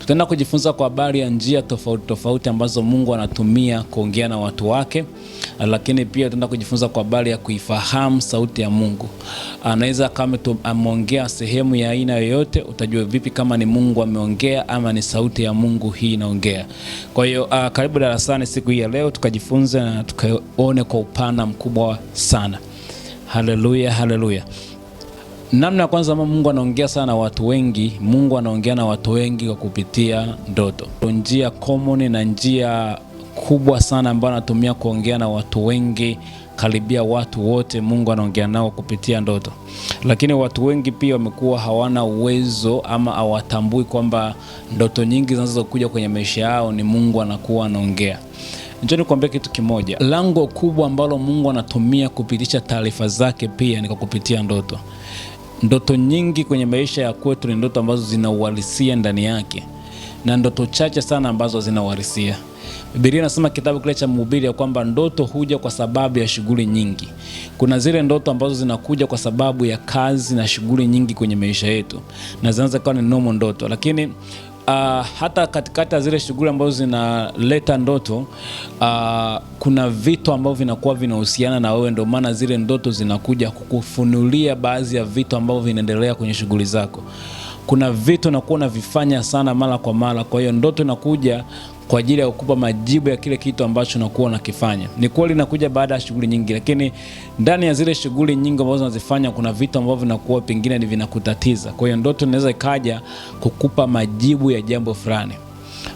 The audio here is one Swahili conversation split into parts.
Tutaenda kujifunza kwa habari ya njia tofauti tofauti ambazo Mungu anatumia kuongea na watu wake, lakini pia tutaenda kujifunza kwa habari ya kuifahamu sauti ya Mungu. Anaweza kama ameongea sehemu ya aina yoyote, utajua vipi kama ni Mungu ameongea ama ni sauti ya Mungu hii inaongea. Kwa hiyo karibu darasani siku hii ya leo tukajifunze na tukaone kwa upana mkubwa sana. Haleluya, haleluya. Namna ya kwanza Mungu anaongea sana na watu wengi. Mungu anaongea na watu wengi kwa kupitia ndoto. Njia common na njia kubwa sana ambayo anatumia kuongea na watu wengi, karibia watu wote Mungu anaongea nao kupitia ndoto. Lakini watu wengi pia wamekuwa hawana uwezo ama hawatambui kwamba ndoto nyingi zinazokuja kwenye maisha yao ni Mungu anakuwa anaongea. Njoo nikwambie kitu kimoja. Lango kubwa ambalo Mungu anatumia kupitisha taarifa zake pia ni kwa kupitia ndoto. Ndoto nyingi kwenye maisha ya kwetu ni ndoto ambazo zina uhalisia ndani yake, na ndoto chache sana ambazo zina uhalisia. Biblia inasema kitabu kile cha Mhubiri ya kwamba ndoto huja kwa sababu ya shughuli nyingi. Kuna zile ndoto ambazo zinakuja kwa sababu ya kazi na shughuli nyingi kwenye maisha yetu, na zinaweza kuwa ni normal ndoto, lakini hata katikati ya zile shughuli ambazo zinaleta ndoto, kuna vitu ambavyo vinakuwa vinahusiana na wewe. Ndio maana zile ndoto zinakuja kukufunulia baadhi ya vitu ambavyo vinaendelea kwenye shughuli zako. Kuna vitu unakuwa unavifanya sana mara kwa mara, kwa hiyo ndoto inakuja kwa ajili ya kukupa majibu ya kile kitu ambacho unakuwa unakifanya. Ni kweli inakuja baada ya shughuli nyingi, lakini ndani ya zile shughuli nyingi ambazo unazifanya kuna vitu ambavyo vinakuwa pengine ni vinakutatiza. Kwa hiyo ndoto inaweza ikaja kukupa majibu ya jambo fulani.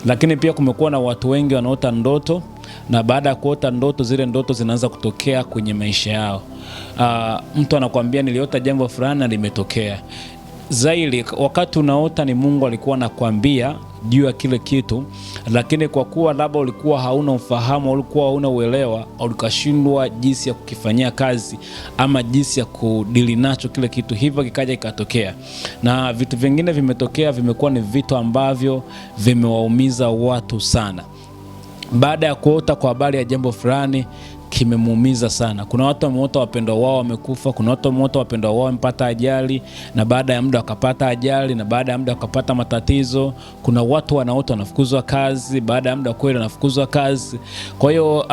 Lakini pia kumekuwa na watu wengi wanaota ndoto, na baada ya kuota ndoto, zile ndoto zinaanza kutokea kwenye maisha yao. Mtu anakuambia niliota jambo fulani na limetokea. Zaidi wakati unaota ni Mungu alikuwa anakuambia juu ya kile kitu, lakini kwa kuwa labda ulikuwa hauna ufahamu, ulikuwa hauna uelewa, ulikashindwa jinsi ya kukifanyia kazi ama jinsi ya kudili nacho kile kitu, hivyo kikaja ikatokea. Na vitu vingine vimetokea, vimekuwa ni vitu ambavyo vimewaumiza watu sana. Baada ya kuota kwa habari ya jambo fulani kimemuumiza sana. Kuna watu wameota wapendwa wao wamekufa, kuna watu wameota wapendwa wao wamepata ajali, na baada ya muda wakapata ajali, na baada ya muda wakapata matatizo. Kuna watu wanaota wanafukuzwa kazi, baada ya muda kweli wanafukuzwa kazi. Kwa hiyo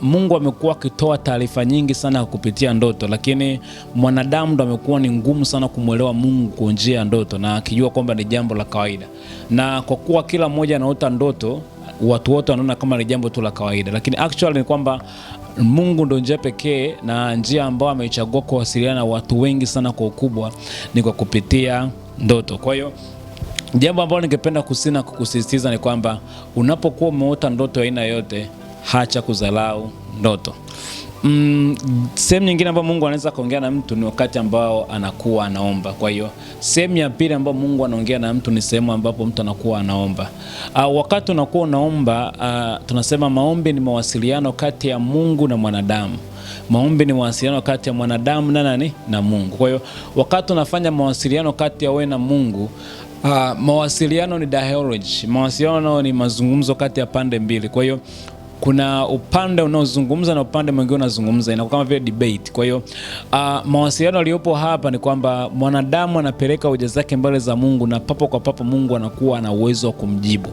Mungu amekuwa akitoa taarifa nyingi sana kupitia ndoto, lakini mwanadamu ndo amekuwa ni ngumu sana kumuelewa Mungu kwa njia ya ndoto, na akijua kwamba ni jambo la kawaida. Na kwa kuwa kila mmoja anaota ndoto, watu wote wanaona kama ni jambo tu la kawaida, lakini actually ni kwamba Mungu ndo njia pekee na njia ambayo ameichagua kuwasiliana na watu wengi sana kwa ukubwa ni kwa kupitia ndoto. Kwa hiyo jambo ambalo ningependa kusisitiza ni kwamba unapokuwa umeota ndoto aina yote, hacha kudharau ndoto. Sehemu nyingine ambayo Mungu anaweza kuongea na mtu ni wakati ambao anakuwa anaomba. Kwa hiyo sehemu ya pili ambayo Mungu anaongea na mtu ni sehemu ambapo mtu anakuwa anaomba. Wakati unakuwa unaomba, tunasema maombi ni mawasiliano kati ya Mungu na mwanadamu. Maombi ni mawasiliano kati ya mwanadamu na nani? Na Mungu. Kwa hiyo wakati unafanya mawasiliano kati ya wewe na Mungu, mawasiliano ni dialogue. Mawasiliano ni mazungumzo kati ya pande mbili. Kwa hiyo kuna upande unaozungumza na upande mwingine unazungumza, inakuwa kama vile debate. Kwa hiyo mawasiliano yaliyopo hapa ni kwamba mwanadamu anapeleka hoja zake mbele za Mungu, na papo kwa papo Mungu anakuwa na uwezo wa kumjibu.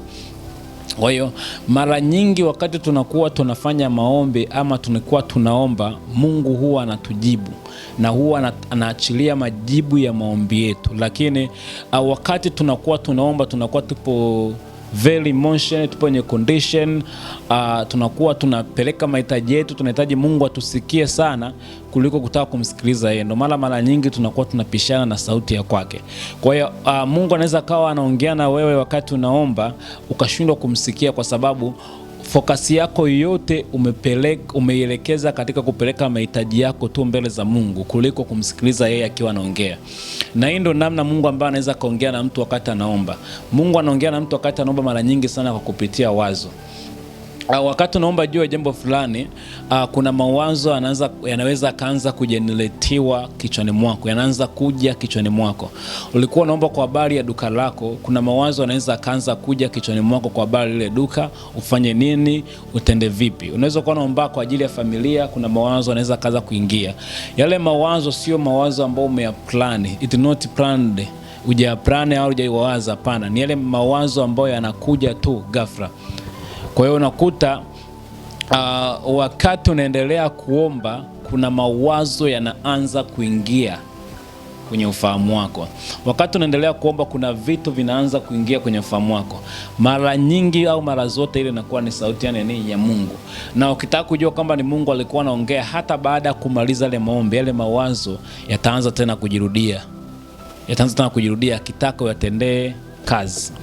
Kwa hiyo mara nyingi wakati tunakuwa tunafanya maombi ama tunakuwa tunaomba, Mungu huwa anatujibu na huwa anaachilia majibu ya maombi yetu. Lakini wakati tunakuwa tunaomba, tunakuwa tupo very emotional, tupo kwenye condition, tunakuwa tunapeleka mahitaji yetu, tunahitaji Mungu atusikie sana kuliko kutaka kumsikiliza yeye. Ndio mara nyingi tunakuwa tunapishana na sauti ya kwake. Kwa hiyo Mungu anaweza kawa anaongea na wewe wakati unaomba ukashindwa kumsikia kwa sababu focus yako yote umeielekeza katika kupeleka mahitaji yako tu mbele za Mungu kuliko kumsikiliza yeye akiwa anaongea. Na hii ndio namna Mungu ambaye anaweza kaongea na mtu wakati anaomba. Mungu anaongea na mtu wakati anaomba mara nyingi sana kwa kupitia wazo. Wakati unaomba juu ya jambo fulani, kuna mawazo yanaweza kaanza kujeneretiwa kichwani mwako, yanaanza kuja kichwani mwako. Ulikuwa unaomba kwa habari ya duka lako, kuna mawazo yanaweza kaanza kuja kichwani mwako kwa habari ile duka, ufanye nini, utende vipi. Unaweza kuwa unaomba kwa ajili ya familia, kuna mawazo yanaweza kaanza kuingia. Yale mawazo sio mawazo ambayo umeyaplan, it not planned. hujaplani au hujaiwaza. Hapana, ni yale mawazo ambayo yanakuja tu ghafla. Kwa hiyo unakuta wakati unaendelea kuomba, kuna mawazo yanaanza kuingia kwenye ufahamu wako. Wakati unaendelea kuomba, kuna vitu vinaanza kuingia kwenye ufahamu wako. Mara nyingi au mara zote ile inakuwa ni sauti ya Mungu. Na ukitaka kujua kwamba ni Mungu alikuwa anaongea, hata baada ya kumaliza ile maombi, yale mawazo yataanza tena kujirudia. Akitaka uyatendee kazi.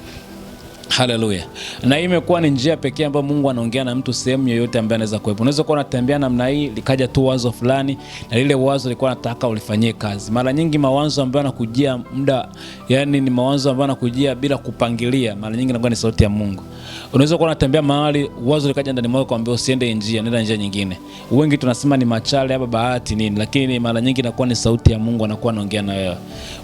Haleluya. Na hii imekuwa ni njia pekee ambayo Mungu anaongea na mtu sehemu yoyote ambaye anaweza kuwepo. Unaweza kuwa unatembea namna hii, likaja tu wazo fulani, na lile wazo lilikuwa nataka ulifanyie kazi. Mara nyingi mawazo ambayo yanakujia muda, yani ni mawazo ambayo yanakujia bila kupangilia, mara nyingi inakuwa ni sauti ya Mungu. Unaweza kuwa unatembea mahali, wazo likaja ndani mwako kwambia usiende njia, nenda njia nyingine. Wengi tunasema ni machale hapa, bahati nini, lakini mara nyingi inakuwa ni sauti ya Mungu anakuwa anaongea na wewe.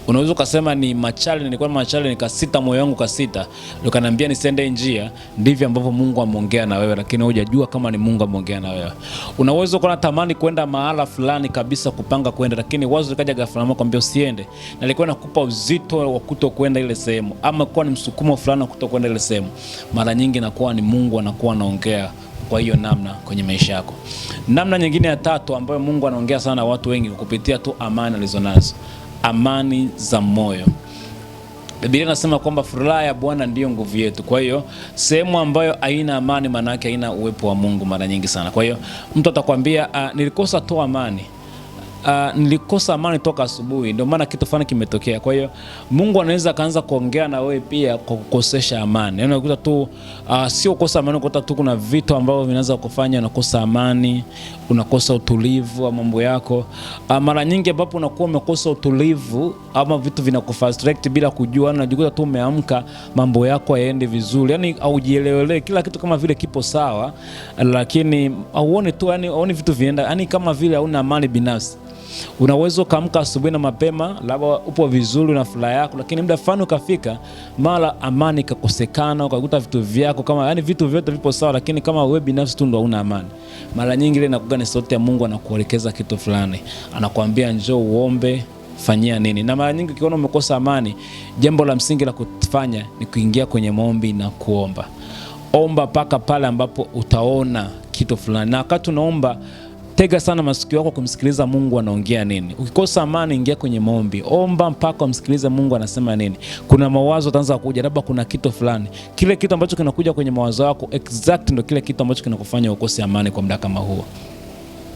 Unaweza kusema ni machale, nilikuwa machale nikasita, moyo wangu kasita, ukaniambia nisiende njia. Ndivyo ambavyo Mungu ameongea na wewe, lakini hujajua kama ni Mungu ameongea na wewe. Unaweza kuwa unatamani kwenda mahala fulani kabisa, kupanga kwenda, lakini wazo likaja ghafla na kwambia usiende, na lilikuwa nakupa uzito wa kutokwenda ile sehemu, ama kwa ni msukumo fulani wa kutokwenda ile sehemu. Mara nyingi inakuwa ni Mungu anakuwa anaongea kwa hiyo namna kwenye maisha yako. Namna nyingine ya tatu ambayo Mungu anaongea sana na watu wengi kupitia tu amani alizonazo, amani za moyo. Biblia inasema kwamba furaha ya Bwana ndiyo nguvu yetu. Kwa hiyo sehemu ambayo haina amani, maana yake haina uwepo wa Mungu mara nyingi sana. Kwa hiyo mtu atakwambia nilikosa tu amani. Nilikosa amani toka asubuhi, ndio maana kitu fulani kimetokea. Kwa hiyo Mungu anaweza kaanza kuongea na wewe pia kwa kukosesha amani. Yaani unakuta tu sio kukosa amani, unakuta tu kuna vitu ambavyo vinaanza kufanya unakosa amani, unakosa utulivu wa mambo yako. Mara nyingi ambapo unakuwa umekosa utulivu ama vitu vinakufrustrate bila kujua, unajikuta tu umeamka mambo yako hayaendi vizuri. Yaani haujielewele, kila kitu kama vile kipo sawa, lakini hauoni tu, yani hauoni vitu vienda, yani kama vile hauna amani binafsi. Unaweza kuamka asubuhi na mapema, labda upo vizuri na furaha yako, lakini muda fulani ukafika, mara amani ikakosekana, ukakuta vitu vyako kama, yani vitu vyote vipo sawa, lakini kama wewe binafsi tu ndo huna amani. Mara nyingi ile inakuwa ni sauti ya Mungu anakuelekeza kitu fulani, anakuambia njoo uombe, fanyia nini. Na mara nyingi ukiona umekosa amani, jambo la msingi la kufanya ni kuingia kwenye maombi na kuomba. Omba paka pale ambapo utaona kitu fulani, na wakati unaomba tega sana masikio yako kumsikiliza Mungu anaongea nini. Ukikosa amani, ingia kwenye maombi, omba mpaka umsikilize Mungu anasema nini. Kuna mawazo yataanza kuja, labda kuna kitu fulani, kile kitu ambacho kinakuja kwenye mawazo yako exact ndio kile kitu ambacho kinakufanya ukose amani kwa muda kama huo.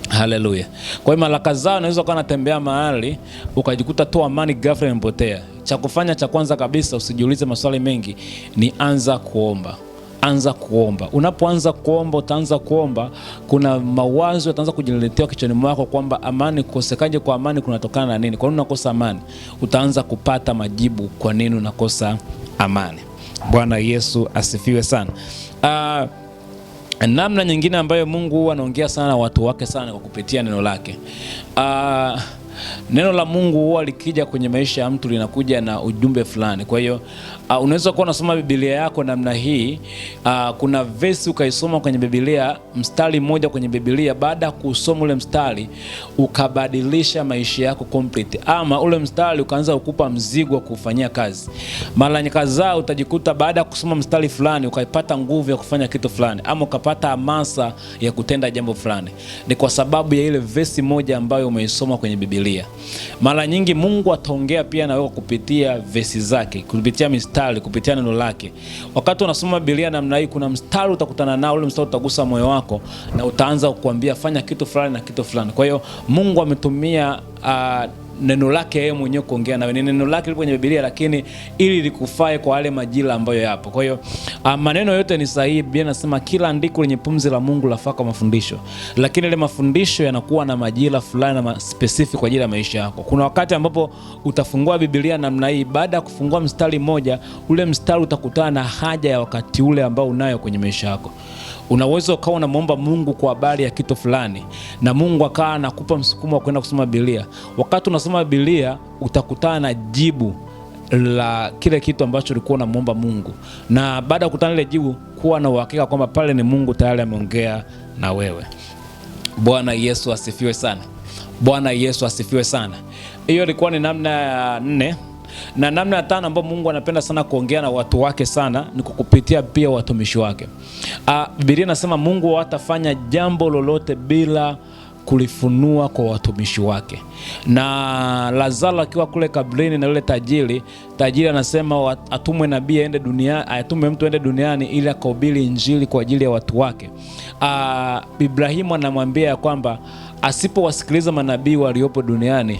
Haleluya. Kwa hiyo mara kadhaa unaweza kuwa unatembea mahali ukajikuta tu amani ghafla imepotea. Cha kufanya cha kwanza kabisa, usijiulize maswali mengi, ni anza kuomba. Anza kuomba. Unapoanza kuomba, utaanza kuomba, kuna mawazo yataanza kujiletea kichwani mwako kwamba amani, kukosekaje kwa amani kunatokana na nini? Kwa nini unakosa amani? Utaanza kupata majibu kwa nini unakosa amani. Bwana Yesu asifiwe sana. Namna nyingine ambayo Mungu huwa anaongea sana na watu wake sana kwa kupitia neno lake. Neno la Mungu huwa likija kwenye maisha ya mtu linakuja na ujumbe fulani. Kwa hiyo unaweza kuwa unasoma Biblia yako namna hii, kuna verse ukaisoma kwenye Biblia, mstari mmoja kwenye Biblia, baada ya kusoma ule mstari ukabadilisha maisha yako complete, ama ule mstari ukaanza kukupa mzigo wa kufanyia kazi. Mara kadhaa utajikuta baada ya kusoma mstari fulani ukaipata nguvu ya kufanya kitu fulani, ama ukapata hamasa ya kutenda jambo fulani. Ni kwa sababu ya ile verse moja ambayo umeisoma kwenye Biblia. Mara nyingi Mungu ataongea pia na wewe kupitia verse zake, kupitia mistari, kupitia neno lake. Wakati unasoma Biblia namna hii, kuna mstari utakutana nao, ule mstari utagusa moyo wako na utaanza kukuambia fanya kitu fulani na kitu fulani. Kwa hiyo Mungu ametumia neno lake yeye mwenyewe kuongea nawe. Ni neno lake lipo kwenye Biblia, lakini ili likufae kwa wale majira ambayo yapo. Kwa hiyo maneno yote ni sahihi. Biblia inasema kila andiko lenye pumzi la Mungu lafaa kwa mafundisho, lakini ile mafundisho yanakuwa na majira fulani na specific kwa ajili ya maisha yako. Kuna wakati ambapo utafungua Biblia namna hii, baada ya kufungua mstari mmoja, ule mstari utakutana na haja ya wakati ule ambao unayo kwenye maisha yako. Unaweza ukawa unamuomba Mungu kwa habari ya kitu fulani, na Mungu akawa anakupa msukumo wa kwenda kusoma Biblia. Wakati unasoma Biblia utakutana na jibu la kile kitu ambacho ulikuwa unamuomba Mungu, na baada ya kukutana ile jibu, kuwa na uhakika kwamba pale ni Mungu tayari ameongea na wewe. Bwana Yesu asifiwe sana. Bwana Yesu asifiwe sana. Hiyo ilikuwa ni namna ya 4. Na namna ya tano ambayo Mungu anapenda sana kuongea na watu wake sana ni kukupitia pia watumishi wake. Biblia inasema Mungu hatafanya jambo lolote bila kulifunua kwa watumishi wake. Na Lazaro akiwa kule kabrini na yule tajiri anasema atumwe nabii aende duniani, atume mtu aende duniani ili akahubiri injili kwa ajili ya watu wake. Ibrahimu anamwambia ya kwamba asipowasikiliza manabii waliopo duniani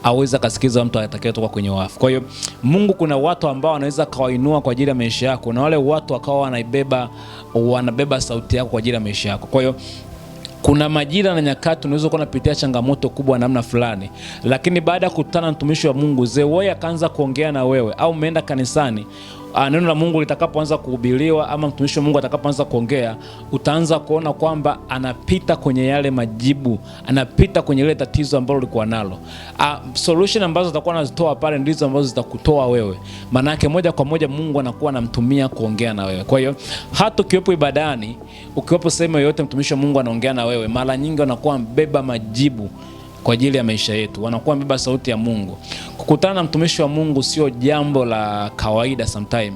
aweza kasikiliza mtu atakayetoka kwenye wafu. Kwa hiyo Mungu kuna watu ambao anaweza kawainua kwa ajili ya maisha yako, na wale watu wakawa wanabeba sauti yako kwa ajili ya maisha yako. Kwa hiyo kuna majira na nyakati unaweza kuwa unapitia changamoto kubwa namna fulani, lakini baada ya kukutana na mtumishi wa Mungu Zewoya akaanza kuongea na wewe, au umeenda kanisani, neno la Mungu litakapoanza kuhubiriwa ama mtumishi wa Mungu atakapoanza kuongea, utaanza kuona kwamba anapita kwenye yale majibu, anapita kwenye ile tatizo ambalo ulikuwa nalo. Solution ambazo atakuwa anazitoa pale ndizo ambazo zitakutoa wewe. Maana yake moja kwa moja Mungu anakuwa anamtumia kuongea na wewe. Kwa hiyo hata ukiwepo ibadani, ukiwepo sehemu yoyote mtumishi wa Mungu anaongea na wewe, mara nyingi anakuwa mbeba majibu kwa ajili ya maisha yetu, wanakuwa mbeba sauti ya Mungu. Kukutana na mtumishi wa Mungu sio jambo la kawaida. Sometime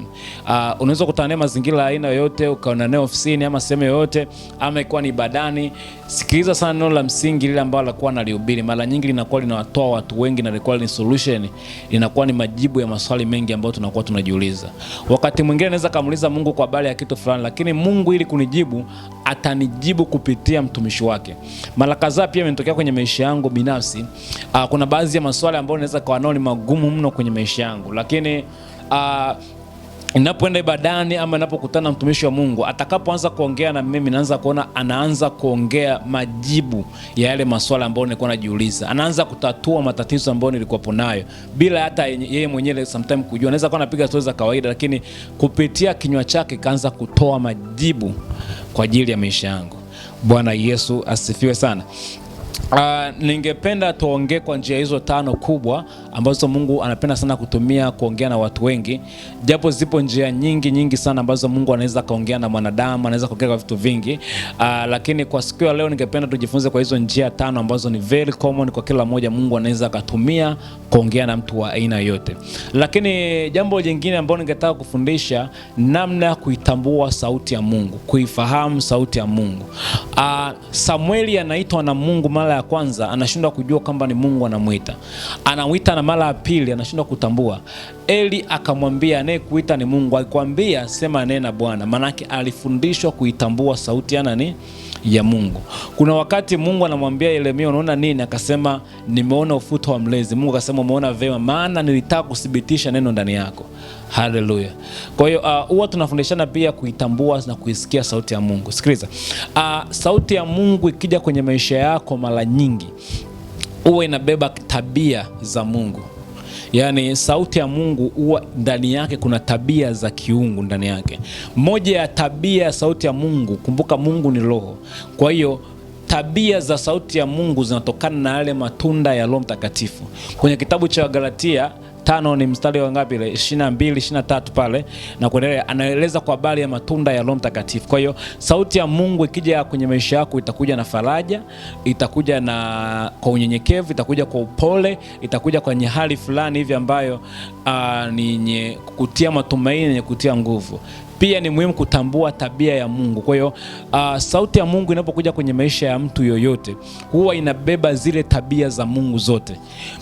unaweza kukutana naye mazingira aina yoyote, ukaona naye ofisini ama sehemu yoyote, ama ikuwa ni ibadani. Sikiliza sana neno la msingi lile ambalo alikuwa analihubiri. Mara nyingi linakuwa linawatoa watu wengi na linakuwa ni solution, linakuwa ni majibu ya maswali mengi ambayo tunakuwa tunajiuliza. Wakati mwingine naweza kumuuliza Mungu kwa habari ya kitu fulani, lakini Mungu ili kunijibu atanijibu kupitia mtumishi wake. Mara kadhaa pia imetokea kwenye maisha yangu binafsi. Kuna baadhi ya maswali ambayo naweza kuwa nao ni magumu mno kwenye maisha yangu, lakini ninapoenda ibadani ama ninapokutana na mtumishi wa Mungu, atakapoanza kuongea na mimi, naanza kuona anaanza kuongea majibu ya yale maswali ambayo nilikuwa najiuliza. Anaanza kutatua matatizo ambayo nilikuwa nayo bila hata yeye mwenyewe sometimes kujua. Anaweza kuwa anapiga stori za kawaida, lakini kupitia kinywa chake kaanza kutoa majibu kwa ajili ya maisha yangu. Bwana Yesu asifiwe sana. Ningependa tuongee kwa njia hizo 5 kubwa ambazo Mungu anapenda sana kutumia kuongea na watu wengi. Japo zipo njia nyingi sana ambazo Mungu anaweza kaongea na mwanadamu, anaweza kuongea kwa vitu vingi. Lakini kwa siku ya leo ningependa tujifunze kwa hizo njia 5 ambazo ni very common kwa kila mmoja. Mungu anaweza kutumia kuongea na mtu wa aina yote. Lakini jambo jingine ambalo ningetaka kufundisha, namna ya kuitambua sauti ya Mungu, kuifahamu sauti ya Mungu. Samueli anaitwa na Mungu mara ya kwanza, anashindwa kujua kwamba ni Mungu anamuita. Anamuita na mara ya pili anashindwa kutambua. Eli akamwambia, anayekuita ni Mungu. Alikwambia sema nena Bwana. Manake alifundishwa kuitambua sauti ya nani? Ya Mungu. Kuna wakati Mungu anamwambia Yeremia, unaona nini? Akasema nimeona ufuto wa mlezi. Mungu akasema umeona vema, maana nilitaka kudhibitisha neno ndani yako. Haleluya. Kwa hiyo huwa tunafundishana pia kuitambua na kuisikia sauti ya Mungu. Sikiliza. Sauti ya Mungu ikija kwenye maisha yako mara nyingi huwa inabeba tabia za Mungu. Yaani sauti ya Mungu huwa ndani yake kuna tabia za kiungu ndani yake. Moja ya tabia ya sauti ya Mungu, kumbuka Mungu ni roho. Kwa hiyo tabia za sauti ya Mungu zinatokana na yale matunda ya Roho Mtakatifu. Kwenye kitabu cha Galatia 5 ni mstari wa ngapi ile? 22, 23 pale na kuendelea, anaeleza kwa habari ya matunda ya Roho Mtakatifu. Kwa hiyo sauti ya Mungu ikija kwenye maisha yako itakuja na faraja, itakuja na kwa unyenyekevu, itakuja kwa upole, itakuja kwenye hali fulani hivi ambayo ni yenye kutia matumaini, yenye kutia nguvu. Pia ni muhimu kutambua tabia ya Mungu. Kwa hiyo sauti ya Mungu inapokuja kwenye maisha ya mtu yoyote huwa inabeba zile tabia za Mungu zote.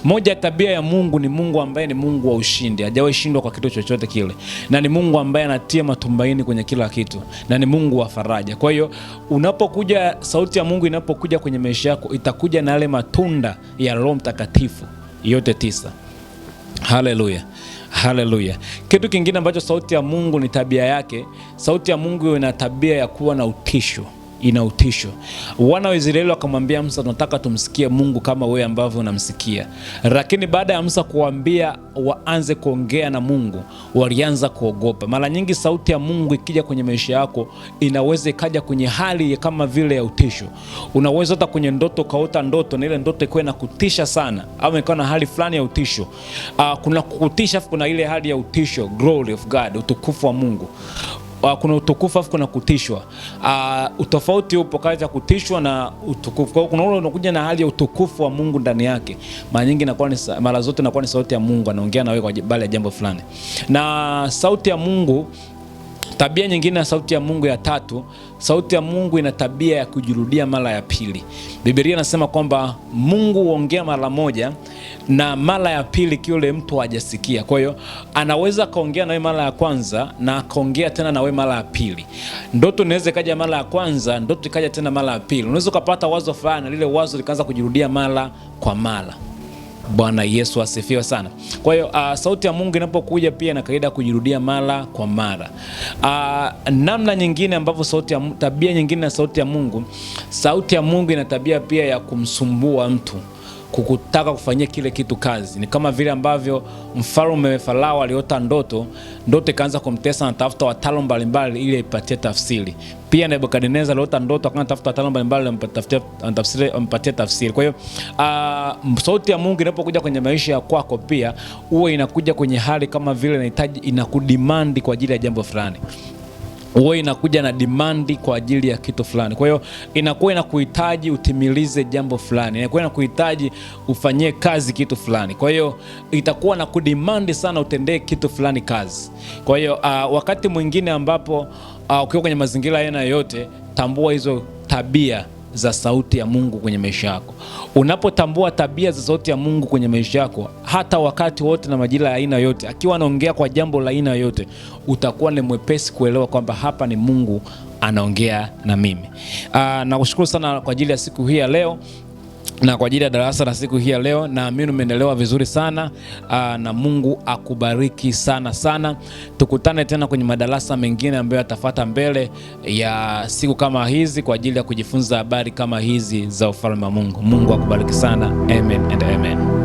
Moja ya tabia ya Mungu ni Mungu ambaye ni Mungu wa ushindi. Hajawahi shindwa kwa kitu chochote kile. Na ni Mungu ambaye anatia matumaini kwenye kila kitu. Na ni Mungu wa faraja. Kwa hiyo unapokuja, sauti ya Mungu inapokuja kwenye maisha yako itakuja na yale matunda ya Roho Mtakatifu yote 9. Haleluya. Haleluya. Kitu kingine ambacho sauti ya Mungu ni tabia yake, sauti ya Mungu ina tabia ya kuwa na utisho. Ina utisho. Wana wa Israeli wakamwambia Musa, tunataka tumsikie Mungu kama wewe ambavyo unamsikia. Lakini baada ya Musa kuambia waanze kuongea na Mungu, walianza kuogopa. Mara nyingi sauti ya Mungu ikija kwenye maisha yako inaweza ikaja kwenye hali kama vile ya utisho. Unaweza hata kwenye ndoto kaota ndoto na ile ndoto ikawa inakutisha sana, au ikawa na hali fulani ya utisho. Kuna kukutisha, kuna ile hali ya utisho, glory of God, utukufu wa Mungu. kuna utukufu afu kuna kutishwa. Utofauti upo kati ya kutishwa na utukufu. Kwa hiyo kuna ule unakuja na hali ya utukufu wa Mungu ndani yake. Mara zote inakuwa ni sauti ya Mungu anaongea na wewe kwa bali ya jambo fulani. Na sauti ya Mungu, tabia nyingine ya sauti ya Mungu ya tatu, sauti ya Mungu ina tabia ya kujirudia mara ya pili. Biblia inasema kwamba Mungu huongea mara moja na mara ya pili kile mtu hajasikia. Kwa hiyo anaweza kaongea na wewe mara ya kwanza na akaongea tena na wewe mara ya pili. Ndoto inaweza kaja mara ya kwanza, ndoto ikaja tena mara ya pili. Unaweza kupata wazo fulani, lile wazo likaanza kujirudia mara kwa mara. Bwana Yesu asifiwe sana. Kwa hiyo sauti ya Mungu inapokuja pia ina kaida kujirudia mara kwa mara. Namna nyingine ambavyo tabia nyingine ya sauti ya Mungu ina tabia pia ya kumsumbua mtu, kukutaka kufanyia kile kitu kazi. Ni kama vile ambavyo mfalme Farao aliota ndoto ikaanza kumtesa na tafuta wataalamu mbalimbali ili ipatie tafsiri. Pia Nebukadnezar aliota ndoto akaanza tafuta wataalamu mbalimbali ampatie tafsiri. Kwa hiyo sauti ya Mungu inapokuja kwenye maisha ya kwako pia huwa inakuja kwenye hali kama vile inakudemand kwa ajili ya jambo fulani. Wewe inakuja na demand kwa ajili ya kitu fulani. Kwa hiyo inakuwa inakuhitaji utimilize jambo fulani. Inakuwa inakuhitaji ufanyie kazi kitu fulani. Kwa hiyo itakuwa na kudemand sana utendee kitu fulani kazi. Kwa hiyo wakati mwingine ambapo ukiwa kwenye mazingira aina yoyote, tambua hizo tabia za sauti ya Mungu kwenye maisha yako. Unapotambua tabia za sauti ya Mungu kwenye maisha yako, hata wakati wote na majira ya aina yote, akiwa anaongea kwa jambo la aina yote, utakuwa ni mwepesi kuelewa kwamba hapa ni Mungu anaongea na mimi. Nakushukuru sana kwa ajili ya siku hii ya leo na kwa ajili ya darasa la siku hii ya leo. Naamini umeelewa vizuri sana, na Mungu akubariki sana sana. Tukutane tena kwenye madarasa mengine ambayo yatafuata mbele ya siku kama hizi kwa ajili ya kujifunza habari kama hizi za ufalme wa Mungu. Mungu akubariki sana. Amen and amen.